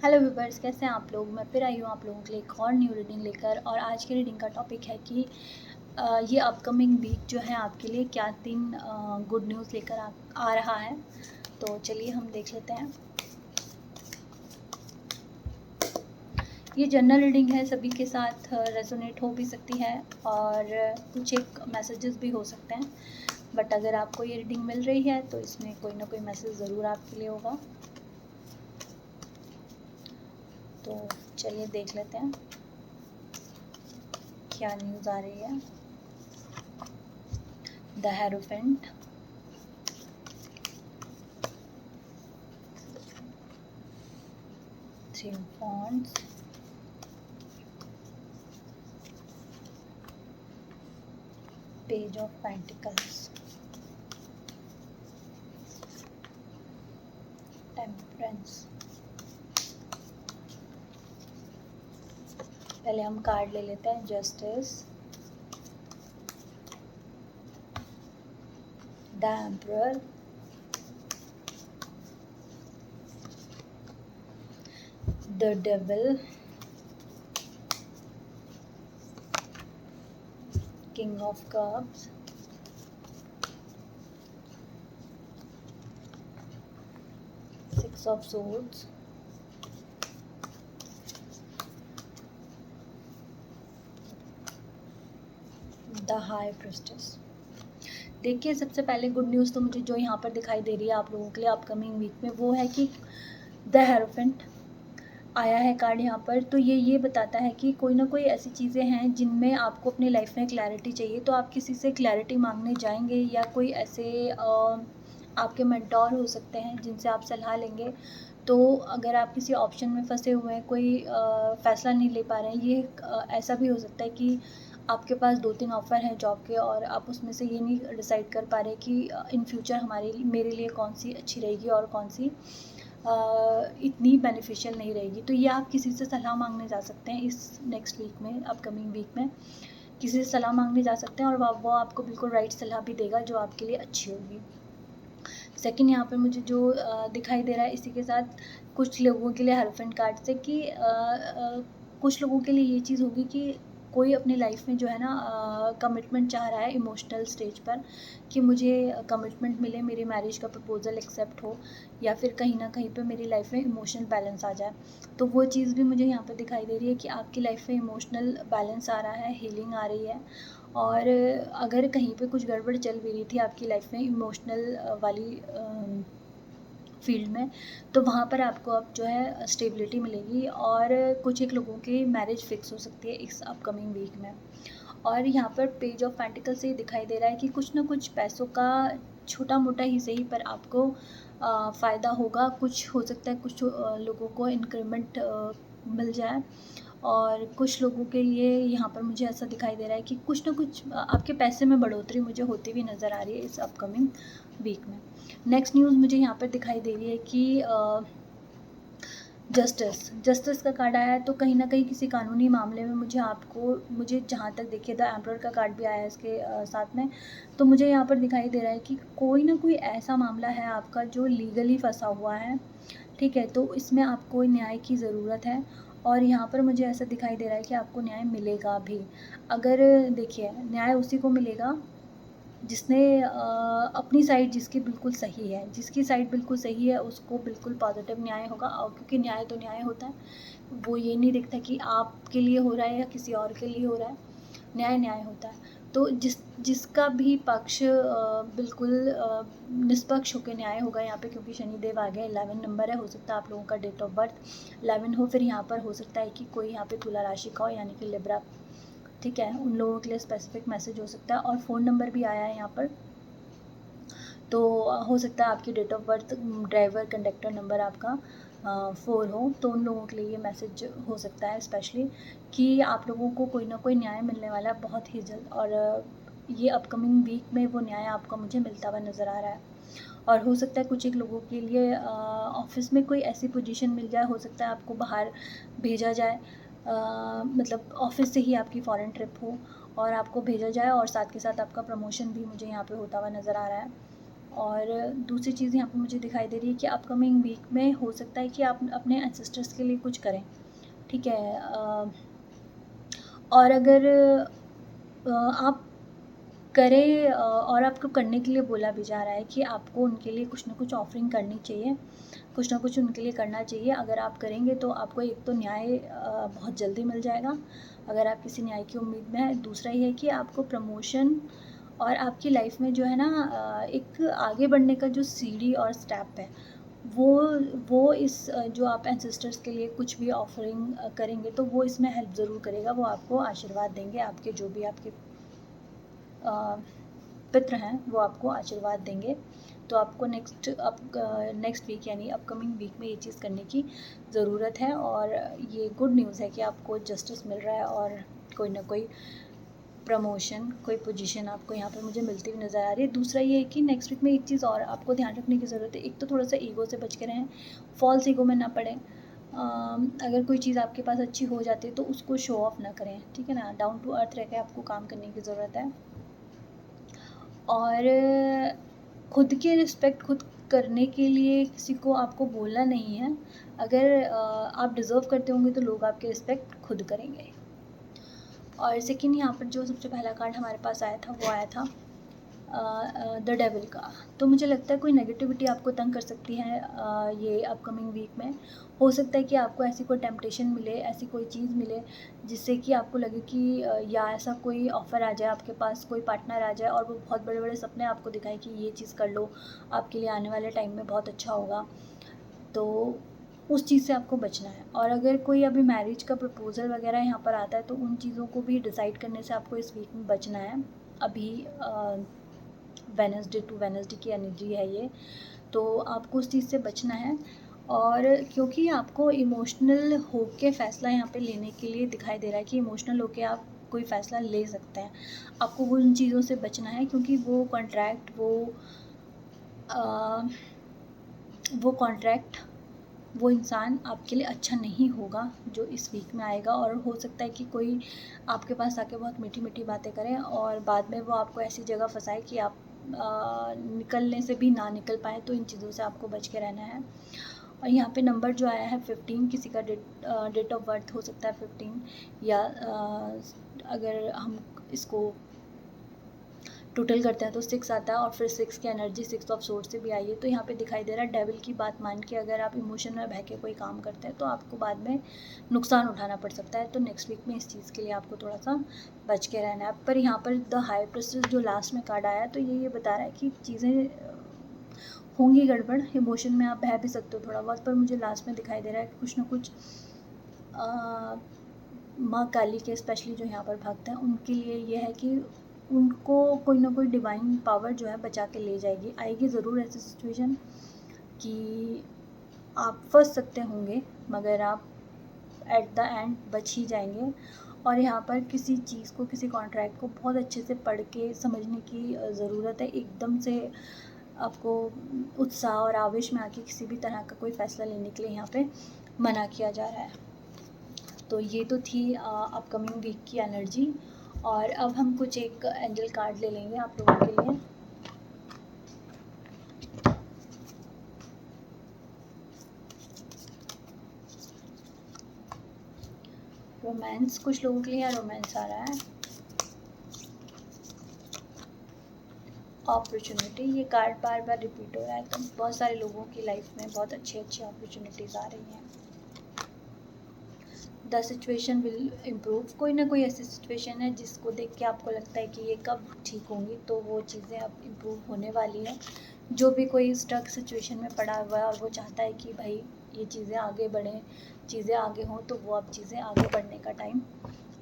Hello viewers, कैसे हैं आप लोग। मैं फिर आई हूँ आप लोगों के लिए एक और न्यू रीडिंग लेकर। और आज की रीडिंग का टॉपिक है कि ये अपकमिंग वीक जो है आपके लिए क्या 3 गुड न्यूज़ लेकर आ रहा है। तो चलिए हम देख लेते हैं। ये जनरल रीडिंग है, सभी के साथ रेजोनेट हो भी सकती है और कुछ एक मैसेजेस भी हो सकते हैं। बट अगर आपको ये रीडिंग मिल रही है तो इसमें कोई ना कोई मैसेज ज़रूर आपके लिए होगा। तो चलिए देख लेते हैं क्या न्यूज़ आ रही है। The hierophant, three of wands, page of pentacles, temperance. पहले हम कार्ड ले लेते हैं। Justice, the emperor, the devil, king of cups, six of swords, the high priestess. देखिए, सबसे पहले गुड न्यूज़ तो मुझे जो यहाँ पर दिखाई दे रही है आप लोगों के लिए अपकमिंग वीक में, वो है कि द हेरोफेंट आया है कार्ड यहाँ पर। तो ये बताता है कि कोई ना कोई ऐसी चीज़ें हैं जिनमें आपको अपनी लाइफ में क्लैरिटी चाहिए। तो आप किसी से क्लैरिटी मांगने जाएंगे या कोई ऐसे आपके मेंटोर हो सकते हैं जिनसे आप सलाह लेंगे। तो अगर आप किसी ऑप्शन में फंसे हुए हैं, कोई फ़ैसला नहीं ले पा रहे हैं, ये ऐसा भी हो सकता है कि आपके पास 2-3 ऑफ़र हैं जॉब के और आप उसमें से ये नहीं डिसाइड कर पा रहे कि इन फ्यूचर मेरे लिए कौन-सी अच्छी रहेगी और कौन-सी इतनी बेनिफिशियल नहीं रहेगी। तो ये आप किसी से सलाह मांगने जा सकते हैं इस नेक्स्ट वीक में, अपकमिंग वीक में किसी से सलाह मांगने जा सकते हैं और वो आपको बिल्कुल राइट सलाह भी देगा जो आपके लिए अच्छी होगी। सेकंड, यहाँ पर मुझे जो दिखाई दे रहा है इसी के साथ कुछ लोगों के लिए हेरोफेंट कार्ड से कि कुछ लोगों के लिए ये चीज़ होगी कि कोई अपनी लाइफ में जो है ना कमिटमेंट चाह रहा है इमोशनल स्टेज पर, कि मुझे कमिटमेंट मिले, मेरी मैरिज का प्रपोज़ल एक्सेप्ट हो या फिर कहीं ना कहीं पे मेरी लाइफ में इमोशनल बैलेंस आ जाए। तो वो चीज़ भी मुझे यहाँ पे दिखाई दे रही है कि आपकी लाइफ में इमोशनल बैलेंस आ रहा है, हीलिंग आ रही है। और अगर कहीं पे कुछ गड़बड़ चल भी रही थी आपकी लाइफ में इमोशनल वाली फील्ड में, तो वहाँ पर आपको अब जो है स्टेबिलिटी मिलेगी और कुछ एक लोगों की मैरिज फिक्स हो सकती है इस अपकमिंग वीक में। और यहाँ पर पेज ऑफ पेंटिकल से दिखाई दे रहा है कि कुछ ना कुछ पैसों का छोटा मोटा ही सही पर आपको फ़ायदा होगा। कुछ हो सकता है कुछ लोगों को इंक्रीमेंट मिल जाए और कुछ लोगों के लिए यहाँ पर मुझे ऐसा दिखाई दे रहा है कि कुछ ना कुछ आपके पैसे में बढ़ोतरी मुझे होती हुई नज़र आ रही है इस अपकमिंग वीक में। नेक्स्ट न्यूज़ मुझे यहाँ पर दिखाई दे रही है कि जस्टिस का कार्ड आया है। तो कहीं ना कहीं किसी कानूनी मामले में मुझे जहाँ तक देखिए द एम्परर का कार्ड भी आया है इसके साथ में। तो मुझे यहाँ पर दिखाई दे रहा है कि कोई ना कोई ऐसा मामला है आपका जो लीगली फंसा हुआ है, ठीक है। तो इसमें आपको न्याय की ज़रूरत है और यहाँ पर मुझे ऐसा दिखाई दे रहा है कि आपको न्याय मिलेगा भी। अगर देखिए, न्याय उसी को मिलेगा जिसने अपनी साइड जिसकी बिल्कुल सही है, जिसकी साइड बिल्कुल सही है उसको बिल्कुल पॉजिटिव न्याय होगा। और क्योंकि न्याय तो न्याय होता है, वो ये नहीं देखता कि आपके लिए हो रहा है या किसी और के लिए हो रहा है, न्याय न्याय होता है। तो जिसका भी पक्ष बिल्कुल निष्पक्ष होकर न्याय होगा यहाँ पे, क्योंकि शनिदेव आ गया, 11 नंबर है, हो सकता है आप लोगों का डेट ऑफ बर्थ 11 हो। फिर यहाँ पर हो सकता है कि कोई यहाँ पे तुला राशि का हो, यानी कि लिब्रा, ठीक है। उन लोगों के लिए स्पेसिफिक मैसेज हो सकता है। और फ़ोन नंबर भी आया है यहाँ पर, तो हो सकता है आपकी date of birth driver conductor number आपका 4 हो, तो उन लोगों के लिए ये मैसेज हो सकता है स्पेशली कि आप लोगों को कोई ना कोई न्याय मिलने वाला है बहुत ही जल्द। और ये अपकमिंग वीक में वो न्याय आपका मुझे मिलता हुआ नज़र आ रहा है। और हो सकता है कुछ एक लोगों के लिए ऑफिस में कोई ऐसी पोजीशन मिल जाए, हो सकता है आपको बाहर भेजा जाए, मतलब ऑफिस से ही आपकी फ़ॉरेन ट्रिप हो और आपको भेजा जाए और साथ के साथ आपका प्रमोशन भी मुझे यहाँ पे होता हुआ नज़र आ रहा है। और दूसरी चीज़ यहाँ पे मुझे दिखाई दे रही है कि अपकमिंग वीक में हो सकता है कि आप अपने एंसेस्टर्स के लिए कुछ करें, ठीक है। और अगर आप करें और आपको करने के लिए बोला भी जा रहा है कि आपको उनके लिए कुछ ना कुछ ऑफरिंग करनी चाहिए, कुछ ना कुछ उनके लिए करना चाहिए। अगर आप करेंगे तो आपको एक तो न्याय बहुत जल्दी मिल जाएगा, अगर आप किसी न्याय की उम्मीद में है। दूसरा ये है कि आपको प्रमोशन और आपकी लाइफ में जो है ना एक आगे बढ़ने का जो सीढ़ी और स्टेप है, वो इस जो आप एंसेस्टर्स के लिए कुछ भी ऑफरिंग करेंगे तो वो इसमें हेल्प ज़रूर करेगा। वो आपको आशीर्वाद देंगे, आपके जो भी आपके पितृ हैं वो आपको आशीर्वाद देंगे। तो आपको नेक्स्ट वीक यानी अपकमिंग वीक में ये चीज़ करने की ज़रूरत है। और ये गुड न्यूज़ है कि आपको जस्टिस मिल रहा है और कोई ना कोई प्रमोशन, कोई पोजीशन आपको यहाँ पर मुझे मिलती हुई नज़र आ रही है। दूसरा ये है कि नेक्स्ट वीक में एक चीज़ और आपको ध्यान रखने की ज़रूरत है। एक तो थोड़ा सा ईगो से बच के रहें, फॉल्स ईगो में ना पड़ें। अगर कोई चीज़ आपके पास अच्छी हो जाती है तो उसको शो ऑफ ना करें, ठीक है ना। डाउन टू अर्थ रह के आपको काम करने की ज़रूरत है। और खुद की रिस्पेक्ट खुद करने के लिए किसी को आपको बोलना नहीं है। अगर आप डिज़र्व करते होंगे तो लोग आपकी रिस्पेक्ट खुद करेंगे। और सेकंड यहाँ पर जो सबसे पहला कार्ड हमारे पास आया था वो आया था द डेविल का। तो मुझे लगता है कोई नेगेटिविटी आपको तंग कर सकती है ये अपकमिंग वीक में। हो सकता है कि आपको ऐसी कोई टेम्पटेशन मिले, ऐसी कोई चीज़ मिले जिससे कि आपको लगे कि या ऐसा कोई ऑफ़र आ जाए आपके पास, कोई पार्टनर आ जाए और वो बहुत बड़े बड़े सपने आपको दिखाए कि ये चीज़ कर लो, आपके लिए आने वाले टाइम में बहुत अच्छा होगा। तो उस चीज़ से आपको बचना है। और अगर कोई अभी मैरिज का प्रपोज़ल वगैरह यहाँ पर आता है तो उन चीज़ों को भी डिसाइड करने से आपको इस वीक में बचना है। अभी वेडनेसडे टू वेडनेसडे की एनर्जी है ये, तो आपको उस चीज़ से बचना है। और क्योंकि आपको इमोशनल होके फ़ैसला यहाँ पे लेने के लिए दिखाई दे रहा है कि इमोशनल होके आप कोई फ़ैसला ले सकते हैं, आपको वो उन चीज़ों से बचना है। क्योंकि वो कॉन्ट्रैक्ट वो इंसान आपके लिए अच्छा नहीं होगा जो इस वीक में आएगा। और हो सकता है कि कोई आपके पास आके बहुत मीठी मीठी बातें करें और बाद में वो आपको ऐसी जगह फंसाए कि आप निकलने से भी ना निकल पाए। तो इन चीज़ों से आपको बच के रहना है। और यहाँ पे नंबर जो आया है 15, किसी का डेट ऑफ बर्थ हो सकता है 15, या अगर हम इसको टोटल करते हैं तो 6 आता है। और फिर 6 की एनर्जी 6 ऑफ सोर्ड से भी आई है। तो यहाँ पे दिखाई दे रहा है डेविल की बात मान के अगर आप इमोशन में बह के कोई काम करते हैं तो आपको बाद में नुकसान उठाना पड़ सकता है। तो नेक्स्ट वीक में इस चीज़ के लिए आपको थोड़ा सा बच के रहना है। पर यहाँ पर द हाई प्रिस्टेस जो लास्ट में कार्ड आया तो ये बता रहा है कि चीज़ें होंगी गड़बड़, इमोशन में आप बह भी सकते हो थोड़ा बहुत। पर मुझे लास्ट में दिखाई दे रहा है कि कुछ ना कुछ माँ काली के स्पेशली जो यहाँ पर भक्त हैं उनके लिए ये है कि उनको कोई ना कोई डिवाइन पावर जो है बचा के ले जाएगी। आएगी ज़रूर ऐसी सिचुएशन कि आप फंस सकते होंगे मगर आप एट द एंड बच ही जाएंगे। और यहाँ पर किसी चीज़ को, किसी कॉन्ट्रैक्ट को बहुत अच्छे से पढ़ के समझने की ज़रूरत है। एकदम से आपको उत्साह और आवेश में आके किसी भी तरह का कोई फ़ैसला लेने के लिए यहाँ पे मना किया जा रहा है। तो ये तो थी अपकमिंग वीक की एनर्जी। और अब हम कुछ एक एंजल कार्ड ले लेंगे आप लोगों के लिए। रोमांस, कुछ लोगों के लिए यहाँ रोमांस आ रहा है। अपॉर्चुनिटी, ये कार्ड बार बार रिपीट हो रहा है। तो बहुत सारे लोगों की लाइफ में बहुत अच्छी अच्छी अपॉर्चुनिटीज़ आ रही हैं। द सिचुएशन विल इम्प्रूव, कोई ना कोई ऐसी सिचुएशन है जिसको देख के आपको लगता है कि ये कब ठीक होंगी, तो वो चीज़ें अब इम्प्रूव होने वाली हैं। जो भी कोई स्टक सिचुएशन में पड़ा हुआ है और वो चाहता है कि भाई ये चीज़ें आगे बढ़ें, चीज़ें आगे हों, तो वो अब चीज़ें आगे बढ़ने का टाइम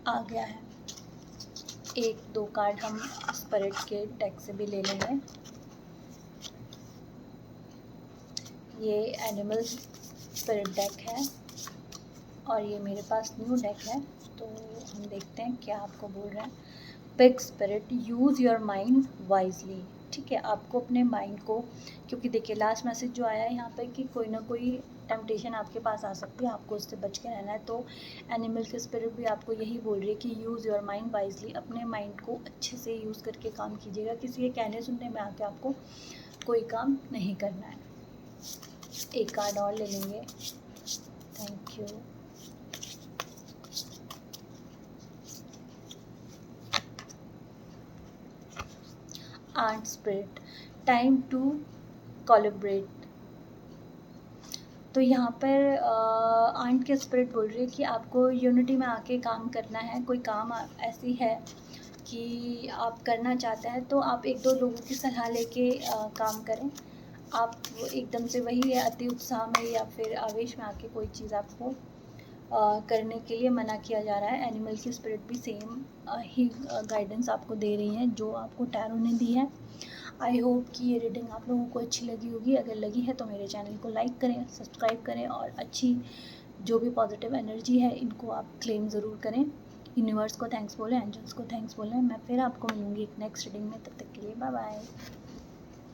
आ गया है। एक दो कार्ड हम स्पिरिट के डेक से भी ले लेंगे। ये एनिमल स्पिरिट डेक है और ये मेरे पास न्यू डेक है। तो हम देखते हैं क्या आपको बोल रहा है। Pig spirit, use your mind wisely, ठीक है। आपको अपने माइंड को, क्योंकि देखिए लास्ट मैसेज जो आया है यहाँ पर कि कोई ना कोई टेम्पटेशन आपके पास आ सकती है, आपको उससे बच के रहना है। तो एनिमल के स्पिरिट भी आपको यही बोल रही है कि यूज़ योर माइंड वाइजली, अपने माइंड को अच्छे से यूज़ करके काम कीजिएगा। किसी के कहने सुनने में आके आपको कोई काम नहीं करना है। एक कार्ड और ले लेंगे। Thank you. Art spirit, time to collaborate. तो यहाँ पर आंट के स्पिरिट बोल रही है कि आपको यूनिटी में आके काम करना है। कोई काम ऐसी है कि आप करना चाहते हैं तो आप एक दो लोगों की सलाह लेके काम करें। आप एकदम से वही अति उत्साह में या फिर आवेश में आके कोई चीज़ आपको करने के लिए मना किया जा रहा है। एनिमल की स्पिरिट भी सेम ही गाइडेंस आपको दे रही है जो आपको टैरो ने दी है। आई होप कि ये रीडिंग आप लोगों को अच्छी लगी होगी। अगर लगी है तो मेरे चैनल को लाइक करें, सब्सक्राइब करें और अच्छी जो भी पॉजिटिव एनर्जी है इनको आप क्लेम ज़रूर करें। यूनिवर्स को थैंक्स बोलें, एंजल्स को थैंक्स बोलें। मैं फिर आपको मिलूँगी एक नेक्स्ट रीडिंग में। तब तक के लिए बाय बाय।